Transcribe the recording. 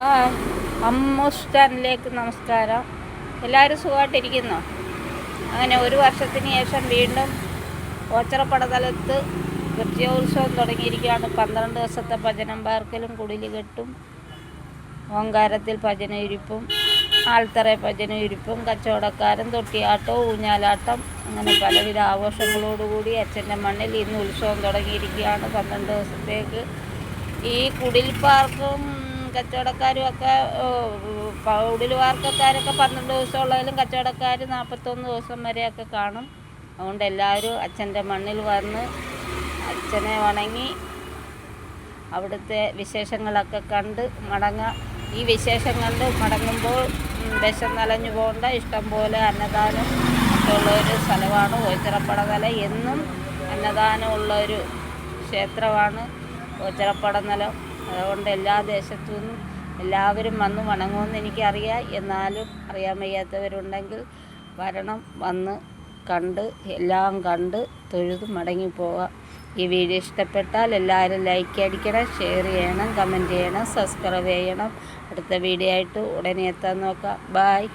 ആ അമ്മൂസ് ചാനലിലേക്ക് നമസ്കാരം. എല്ലാവരും സുഖമായിട്ടിരിക്കുന്നു. അങ്ങനെ ഒരു വർഷത്തിന് ശേഷം വീണ്ടും ഓച്ചിറപ്പടതലത്ത് നൃത്യോത്സവം തുടങ്ങിയിരിക്കുകയാണ്. 12 ദിവസത്തെ ഭജനം പാർക്കലും കുടിലുകെട്ടും ഓങ്കാരത്തിൽ ഭജനയിരിപ്പും ആൽത്തറ ഭജനയിരിപ്പും കച്ചവടക്കാരൻ തൊട്ടിയാട്ടവും ഊഞ്ഞാലാട്ടം അങ്ങനെ പലവിധ ആഘോഷങ്ങളോടുകൂടി അച്ഛൻ്റെ മണ്ണിൽ ഇന്ന് ഉത്സവം തുടങ്ങിയിരിക്കുകയാണ് 12 ദിവസത്തേക്ക്. ഈ കുടിൽ പാർക്കും കച്ചവടക്കാരും ഒക്കെ കുടിൽ പാർക്കക്കാരൊക്കെ 12 ദിവസം ഉള്ളതിലും കച്ചവടക്കാർ 41 ദിവസം വരെയൊക്കെ കാണും. അതുകൊണ്ട് എല്ലാവരും അച്ഛൻ്റെ മണ്ണിൽ വന്ന് അച്ഛനെ വണങ്ങി അവിടുത്തെ വിശേഷങ്ങളൊക്കെ കണ്ട് മടങ്ങാം. ഈ വിശേഷം കണ്ട് മടങ്ങുമ്പോൾ വിശന്നലഞ്ഞു പോകേണ്ട, ഇഷ്ടം പോലെ അന്നദാനം ഒക്കെ ഉള്ളൊരു സ്ഥലമാണ് ഓച്ചിറപ്പടതല. എന്നും അന്നദാനമുള്ളൊരു ക്ഷേത്രമാണ് ഓച്ചിറപ്പടതലം. അതുകൊണ്ട് എല്ലാ ദേശത്തു നിന്നും എല്ലാവരും വന്ന് വണങ്ങുമെന്ന് എനിക്കറിയാം. എന്നാലും അറിയാൻ വയ്യാത്തവരുണ്ടെങ്കിൽ വരണം, വന്ന് കണ്ട് എല്ലാം കണ്ട് തൊഴുത് മടങ്ങിപ്പോവാം. ഈ വീഡിയോ ഇഷ്ടപ്പെട്ടാൽ എല്ലാവരും ലൈക്ക് അടിക്കണം, ഷെയർ ചെയ്യണം, കമൻറ്റ് ചെയ്യണം, സബ്സ്ക്രൈബ് ചെയ്യണം. അടുത്ത വീഡിയോ ആയിട്ട് ഉടനെ എത്താൻ നോക്കാം. ബായ്.